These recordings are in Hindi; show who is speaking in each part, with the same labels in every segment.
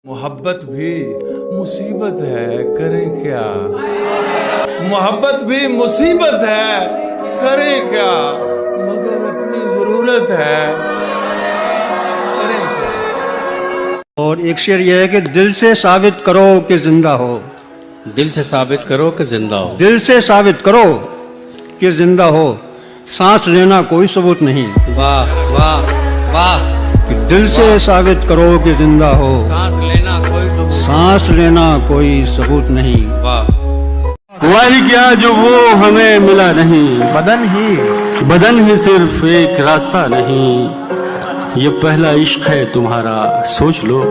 Speaker 1: मोहब्बत भी मुसीबत है, करें क्या। मोहब्बत भी मुसीबत है, करें क्या, मगर अपनी जरूरत है, करें क्या।
Speaker 2: और एक शेर यह है कि दिल से साबित करो कि जिंदा हो।
Speaker 3: दिल से साबित करो कि जिंदा हो।
Speaker 2: दिल से साबित करो कि जिंदा हो, सांस लेना कोई सबूत नहीं।
Speaker 3: वाह वाह वाह।
Speaker 2: कि दिल से साबित करो कि जिंदा हो,
Speaker 3: सांस लेना कोई सबूत।
Speaker 2: सांस लेना कोई सबूत नहीं।
Speaker 3: वाह।
Speaker 4: हुआ ही क्या जो वो हमें मिला नहीं, बदन ही सिर्फ एक रास्ता नहीं। ये पहला इश्क है तुम्हारा, सोच लो।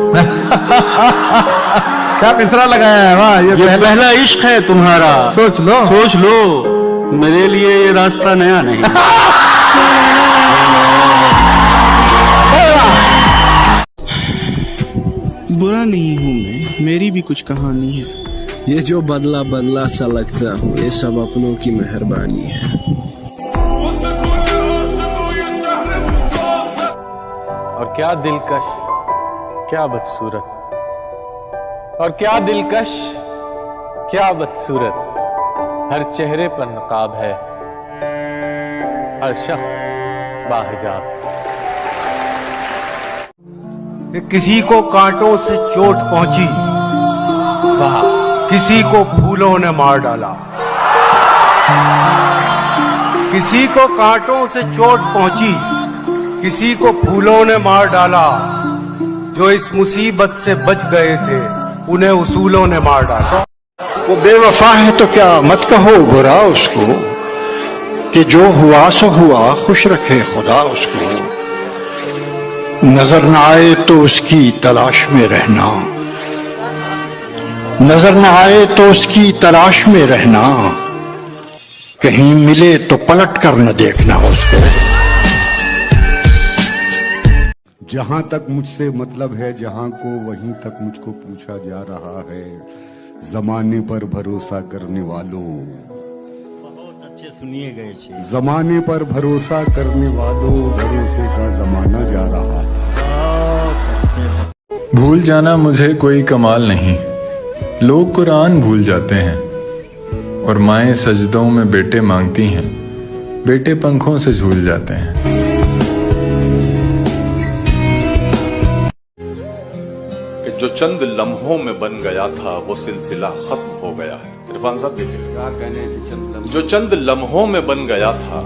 Speaker 5: क्या मिसरा लगाया है, वाह।
Speaker 4: ये पहला इश्क है तुम्हारा,
Speaker 5: सोच लो।
Speaker 4: सोच लो। मेरे लिए ये रास्ता नया नहीं।
Speaker 6: बुरा नहीं हूँ मैं, मेरी भी कुछ कहानी है। ये जो बदला बदला सा लगता हूँ, ये सब अपनों की मेहरबानी है।
Speaker 7: और क्या दिलकश, क्या बदसूरत, और क्या दिलकश, क्या बदसूरत। हर चेहरे पर नकाब है, हर शख्स बाहिजाब।
Speaker 5: किसी को कांटों से चोट पहुंची, वाह, किसी को फूलों ने मार डाला। किसी को कांटों से चोट पहुंची, किसी को फूलों ने मार डाला। जो इस मुसीबत से बच गए थे, उन्हें उसूलों ने मार डाला।
Speaker 8: वो बेवफा है तो क्या मत कहो बुरा उसको, कि जो हुआ सो हुआ, खुश रखे खुदा उसको। नजर न आए तो उसकी तलाश में रहना, नजर न आए तो उसकी तलाश में रहना। कहीं मिले तो पलट कर न देखना उसको।
Speaker 9: जहां तक मुझसे मतलब है जहां को, वहीं तक मुझको पूछा जा रहा है। जमाने पर भरोसा करने वालों,
Speaker 2: बहुत अच्छे सुनिए गए छे।
Speaker 9: जमाने पर भरोसा करने वालों, भरोसे का जमाना जा रहा है।
Speaker 10: भूल जाना मुझे कोई कमाल नहीं, लोग कुरान भूल जाते हैं। और माएं सजदों में बेटे मांगती हैं, बेटे पंखों से झूल जाते हैं।
Speaker 11: कि जो चंद लम्हों में बन गया था, वो सिलसिला खत्म हो गया है। इरफान साहब देखिए,
Speaker 4: क्या कहने,
Speaker 11: जो चंद लम्हों में बन गया था,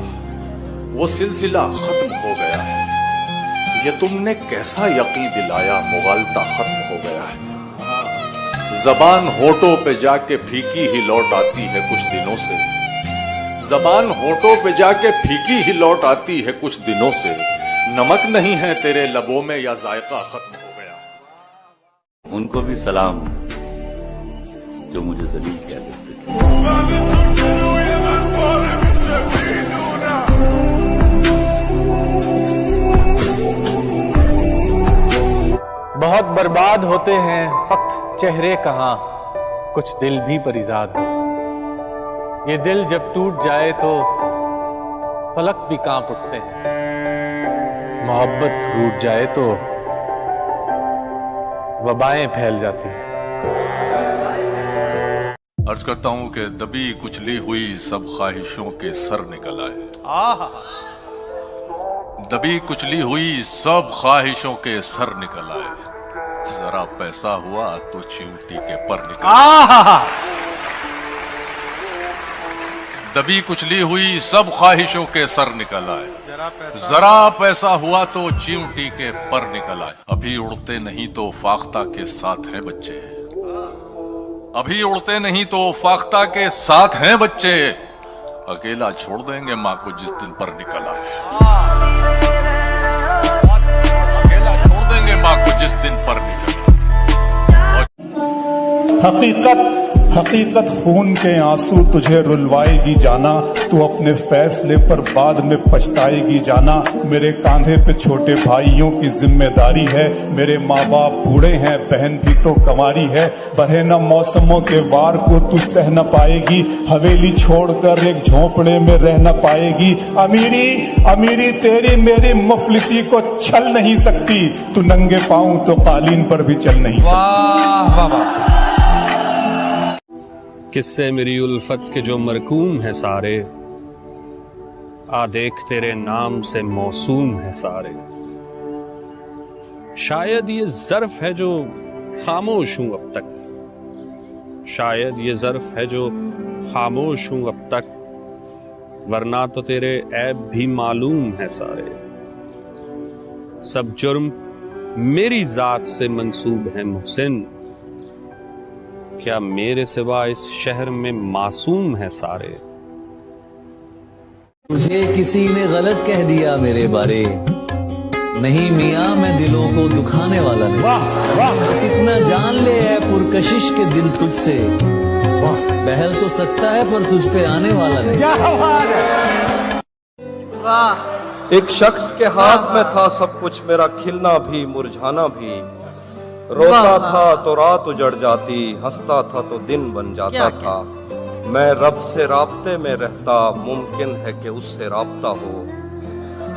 Speaker 11: वो सिलसिला खत्म हो गया है। ये तुमने कैसा यकीन दिलाया, मुगालता खत्म हो गया है। जबान होठों पे जाके फीकी ही लौट आती है कुछ दिनों से। जबान होठों पे जाके फीकी ही लौट आती है कुछ दिनों से। नमक नहीं है तेरे लबों में, या जायका खत्म हो गया।
Speaker 4: उनको भी सलाम जो मुझे जलील किया करते थे।
Speaker 7: बहुत बर्बाद होते हैं फक्त चेहरे कहां, कुछ दिल भी परिजाद हो। ये दिल जब टूट जाए तो फलक भी कांप उठते हैं। मोहब्बत रूठ जाए तो वबाएं फैल जाती हैं।
Speaker 11: अर्ज करता हूं कि दबी कुचली हुई सब ख्वाहिशों के सर निकल आए। दबी कुचली हुई सब ख्वाहिशों के सर निकल आए। जरा पैसा हुआ तो चींटी के पर निकल आए। दबी कुचली हुई सब ख्वाहिशों के सर निकल आए। जरा पैसा हुआ तो चींटी के पर निकल आए। अभी उड़ते नहीं तो फाख्ता के साथ हैं बच्चे। अभी उड़ते नहीं तो फाख्ता के साथ हैं बच्चे। अकेला छोड़ देंगे माँ को जिस दिन पर निकल आए। अकेला छोड़ देंगे माँ को जिस दिन पर निकल आए।
Speaker 8: हकीकत
Speaker 12: हकीकत खून के आंसू तुझे रुलवाएगी जाना, तू अपने फैसले पर बाद में पछताएगी जाना। मेरे कांधे पे छोटे भाइयों की जिम्मेदारी है, मेरे माँ बाप बूढ़े हैं, बहन भी तो कंवारी है। बढ़े न मौसमों के वार को तू सह न पाएगी, हवेली छोड़कर एक झोंपड़े में रह न पाएगी। अमीरी अमीरी तेरी मेरी मुफलिसी को छल नहीं सकती, तू नंगे पाँव तो कालीन पर भी चल नहीं सकती।
Speaker 6: किस्से मेरी उल्फत के जो मरकूम है सारे, आ देख तेरे नाम से मौसूम है सारे। शायद ये ज़र्फ है जो खामोश हूं अब तक, शायद ये ज़र्फ है जो खामोश हूं अब तक, वरना तो तेरे ऐब भी मालूम है सारे। सब जुर्म मेरी जात से मंसूब है मुहसिन, क्या मेरे सिवा इस शहर में मासूम है सारे।
Speaker 13: मुझे किसी ने गलत कह दिया मेरे बारे, नहीं मियाँ मैं दिलों को दुखाने वाला नहीं। बस इतना जान ले है पुरकशिश के दिल तुझसे, बहल तो सकता है पर तुझ पे आने वाला नहीं।
Speaker 14: एक शख्स के हाथ में था सब कुछ, मेरा खिलना भी मुरझाना भी। रोता था तो रात उजड़ जाती, हंसता था तो दिन बन जाता था। मैं रब से राब्ते में रहता, मुमकिन है कि उससे राब्ता हो।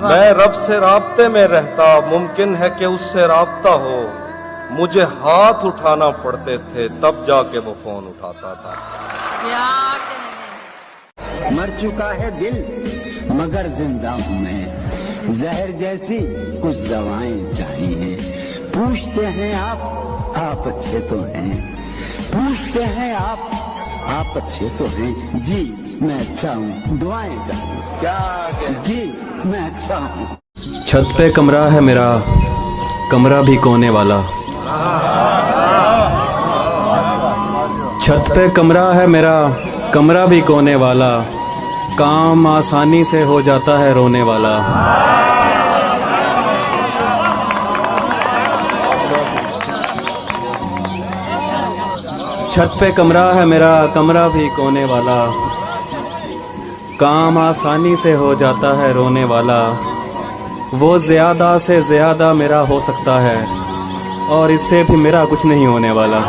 Speaker 14: मैं रब से राब्ते में रहता, मुमकिन है कि उससे राब्ता हो। मुझे हाथ उठाना पड़ते थे तब जाके वो फोन उठाता था।
Speaker 15: मर चुका है दिल मगर जिंदा हूँ मैं, जहर जैसी कुछ दवाएं चाहिए। पूछते हैं आप अच्छे तो हैं, पूछते हैं आप अच्छे तो हैं। जी मैं अच्छा हूँ, दुआएं चाहिए। क्या जी मैं अच्छा हूँ।
Speaker 16: छत पे कमरा है मेरा, कमरा भी कोने वाला। छत पे कमरा है मेरा, कमरा भी कोने वाला। काम आसानी से हो जाता है रोने वाला। छत पे कमरा है मेरा, कमरा भी कोने वाला। काम आसानी से हो जाता है रोने वाला। वो ज़्यादा से ज़्यादा मेरा हो सकता है और इससे भी मेरा कुछ नहीं होने वाला।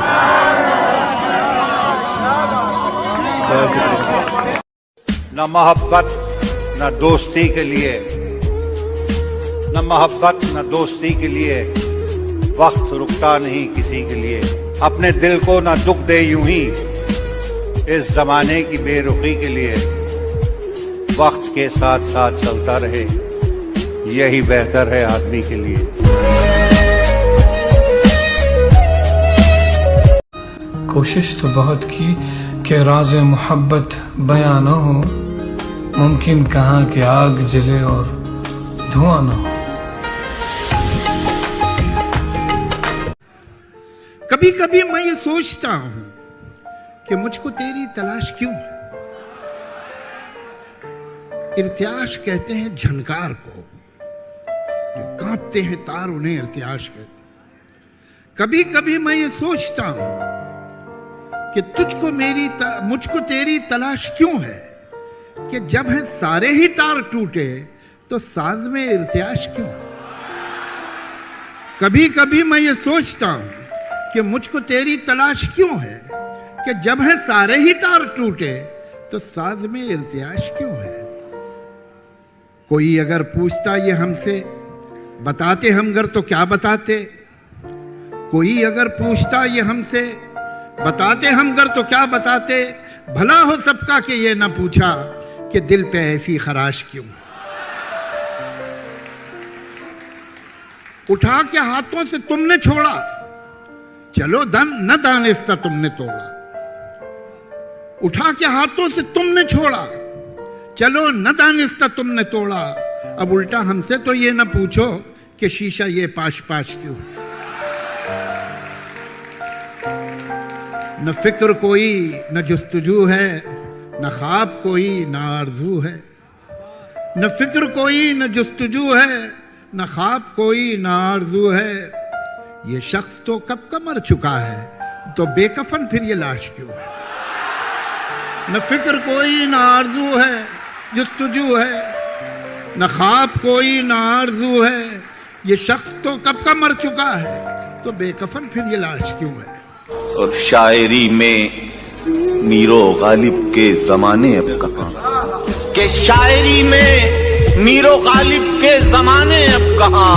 Speaker 17: न मोहब्बत न दोस्ती के लिए, न मोहब्बत न दोस्ती के लिए वक्त रुकता नहीं किसी के लिए। अपने दिल को न दुख दे यूं ही इस जमाने की बेरुखी के लिए। वक्त के साथ साथ चलता रहे, यही बेहतर है आदमी के लिए।
Speaker 18: कोशिश तो बहुत की कि राज़े मोहब्बत बयां न हो, मुमकिन कहाँ कि आग जले और धुआं न हो।
Speaker 19: कभी कभी मैं ये सोचता हूं कि मुझको तेरी तलाश क्यों है। इर्तियाश कहते हैं झनकार को, जो कांपते हैं तार उन्हें इर्तियाश कहते हैं। कभी कभी मैं ये सोचता हूं कि मुझको तेरी तलाश क्यों है, कि जब है सारे ही तार टूटे तो साज में इर्तियाश क्यों। कभी कभी मैं ये सोचता हूं कि मुझको तेरी तलाश क्यों है, कि जब है सारे ही तार टूटे तो साज में इर्तियाश क्यों है। कोई अगर पूछता ये हमसे, बताते हम घर तो क्या बताते। कोई अगर पूछता ये हमसे, बताते हम घर तो क्या बताते। भला हो सबका कि ये ना पूछा कि दिल पे ऐसी खराश क्यों। उठा के हाथों से तुमने छोड़ा, चलो न दानिस्ता तुमने तोड़ा। उठा के हाथों से तुमने छोड़ा, चलो न दानिस्ता तुमने तोड़ा। अब उल्टा हमसे तो ये न पूछो कि शीशा ये पाश पाश क्यों। न फिक्र कोई न जुस्तजू है, न ख्वाब कोई न आरजू है। न फिक्र कोई न जुस्तजू है, न ख्वाब कोई न आरजू है। ये शख्स तो कब का मर चुका है, तो बेकफन फिर ये लाश क्यों है। न फिक्र कोई न आरजू है जुस्तजू है, न ख्वाब कोई न आरजू है, ये शख्स तो कब का मर चुका है, तो बेकफन फिर ये लाश क्यों है।
Speaker 20: और शायरी में मीरो गालिब के जमाने अब कहाँ, के शायरी में मीरो गालिब के जमाने अब कहाँ।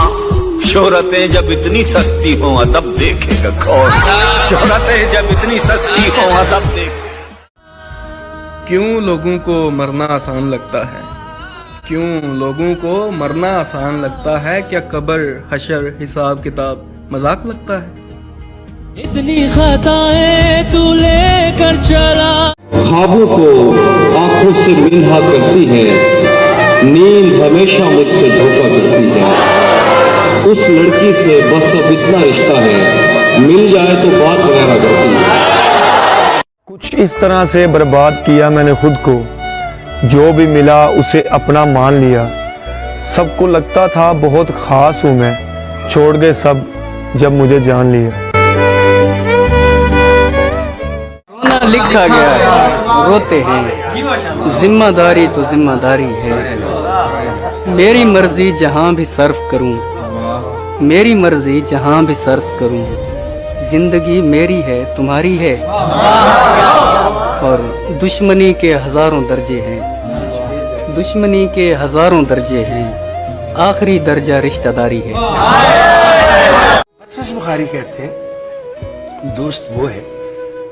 Speaker 20: शोहरतें जब इतनी सस्ती हो अदब देखेगा कौन, शोहरतें जब इतनी सस्ती हो अदब देखेगा।
Speaker 16: क्यों लोगों को मरना आसान लगता है, क्यों लोगों को मरना आसान लगता है, क्या कब्र हशर हिसाब किताब मजाक लगता है।
Speaker 21: इतनी खताएं तू लेकर चला,
Speaker 13: ख्वाबों को आंखों से मिन्हा करती है, नींद हमेशा मुझसे धोखा करती है। उस लड़की से बस अब इतना रिश्ता है, मिल जाए तो बात वगैरह करती है।
Speaker 22: कुछ इस तरह से बर्बाद किया मैंने खुद को, जो भी मिला उसे अपना मान लिया। सबको लगता था बहुत खास हूं मैं, छोड़ गए सब जब मुझे जान लिया।
Speaker 23: रोना लिखा गया है, रोते हैं, जिम्मेदारी तो जिम्मेदारी है। मेरी मर्जी जहां भी सर्फ करूं, मेरी मर्जी जहां भी सर्फ करूं, जिंदगी मेरी है तुम्हारी है। और दुश्मनी के हजारों दर्जे हैं, दुश्मनी के हजारों दर्जे हैं, आखिरी दर्जा रिश्तेदारी है।
Speaker 24: हफीज बुखारी कहते हैं दोस्त वो है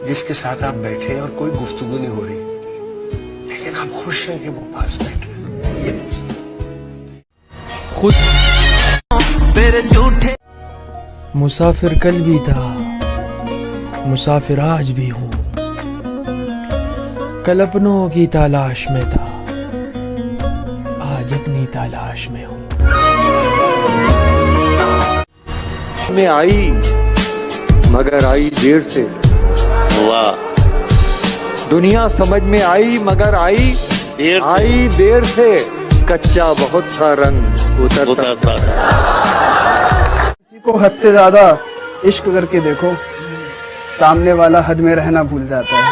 Speaker 24: जिसके साथ आप बैठे और कोई गुफ्तगू नहीं हो रही, लेकिन आप खुश हैं कि वो पास बैठे, ये दोस्त।
Speaker 21: खुद तेरे झूठे मुसाफिर कल भी था, मुसाफिर आज भी हूँ, कल अपनों की तलाश में था, आज अपनी तलाश में हूँ।
Speaker 22: में आई मगर आई देर से,
Speaker 20: वाह।
Speaker 22: दुनिया समझ में आई मगर आई देर से, कच्चा बहुत सा रंग उतरता
Speaker 25: किसी को हद से ज्यादा इश्क करके देखो, सामने वाला हद में रहना भूल जाता है।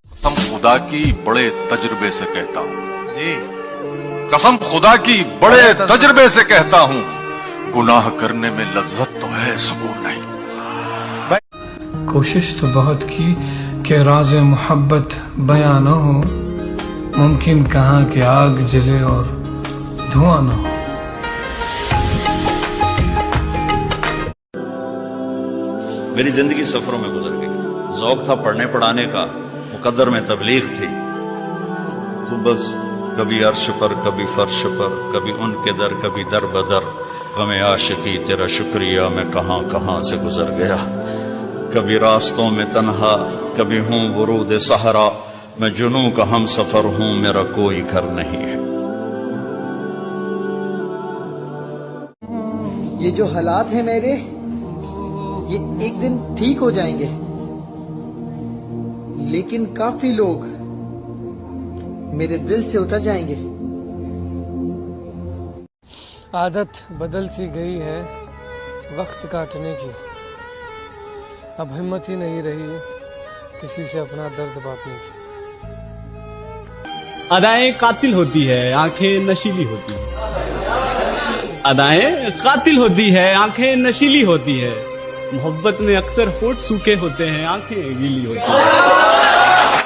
Speaker 11: कसम खुदा की बड़े तजुर्बे से कहता हूँ, कसम खुदा की बड़े तजुर्बे से कहता हूँ, गुनाह करने में लज्जत तो है, सुकून नहीं।
Speaker 18: कोशिश तो बहुत की कि राज़े मोहब्बत बयां न हो, मुमकिन कहाँ कि आग जले और धुआं न हो।
Speaker 26: मेरी जिंदगी सफरों में गुजर गई, ज़ौक़ था पढ़ने पढ़ाने का, मुकद्दर में तबलीग थी, तो बस कभी अर्श पर कभी फर्श पर, कभी उनके दर कभी दर बदर, गमे आशिकी तेरा शुक्रिया मैं कहाँ कहाँ से गुजर गया। कभी रास्तों में तन्हा, कभी हूँ वरूद सहरा, मैं जुनू का हम सफर हूँ, मेरा कोई घर नहीं है।
Speaker 27: ये जो हालात हैं मेरे, ये एक दिन ठीक हो जाएंगे, लेकिन काफी लोग मेरे दिल से उतर जाएंगे।
Speaker 18: आदत बदल सी गई है वक्त काटने की, अब हिम्मत ही नहीं रही किसी से अपना दर्द बांटने की।
Speaker 28: अदाएं कातिल होती है, आंखें नशीली होती है। अदाएं कातिल होती है, आंखें नशीली होती है। मोहब्बत में अक्सर होठ सूखे होते हैं, आंखें गीली होती हैं।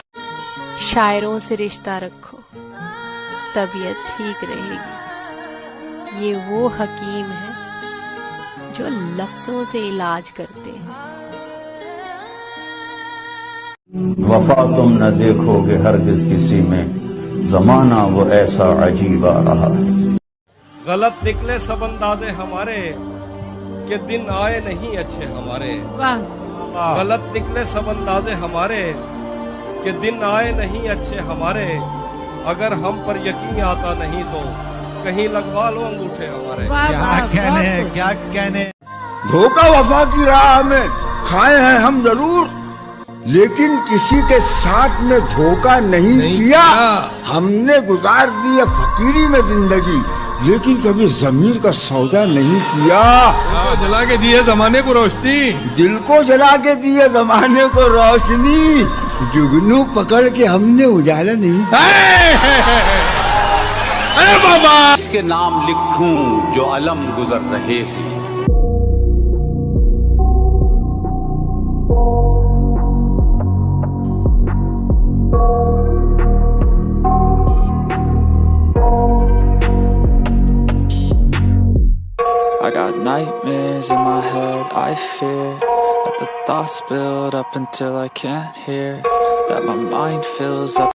Speaker 29: शायरों से रिश्ता रखो, तबीयत ठीक रहेगी। ये वो हकीम है जो लफ्जों से इलाज करते हैं।
Speaker 26: वफा तुम न देखोगे हरगिज किसी में, जमाना वो ऐसा अजीब आ रहा है।
Speaker 14: गलत निकले सब अंदाजे हमारे, कि दिन आए नहीं अच्छे हमारे। गलत निकले सब अंदाजे हमारे, कि दिन आए नहीं अच्छे हमारे। अगर हम पर यकीन आता नहीं तो कहीं लगवा लो अंगूठे हमारे।
Speaker 30: क्या कहने। धोखा वफा की राह में खाए हैं हम जरूर, लेकिन किसी के साथ में धोखा नहीं किया। हमने गुजार दी है फकीरी में जिंदगी, लेकिन कभी जमीर का सौदा नहीं किया।
Speaker 1: जला के दिए जमाने को रोशनी,
Speaker 30: दिल को जला के दिए जमाने को रोशनी। जुगनू पकड़ के हमने उजाला नहीं।
Speaker 26: अरे बाबा, इसके नाम लिखूं जो अलम गुजर रहे हैं।
Speaker 2: I got nightmares in my head, I fear that the thoughts build up until I can't hear, that my mind fills up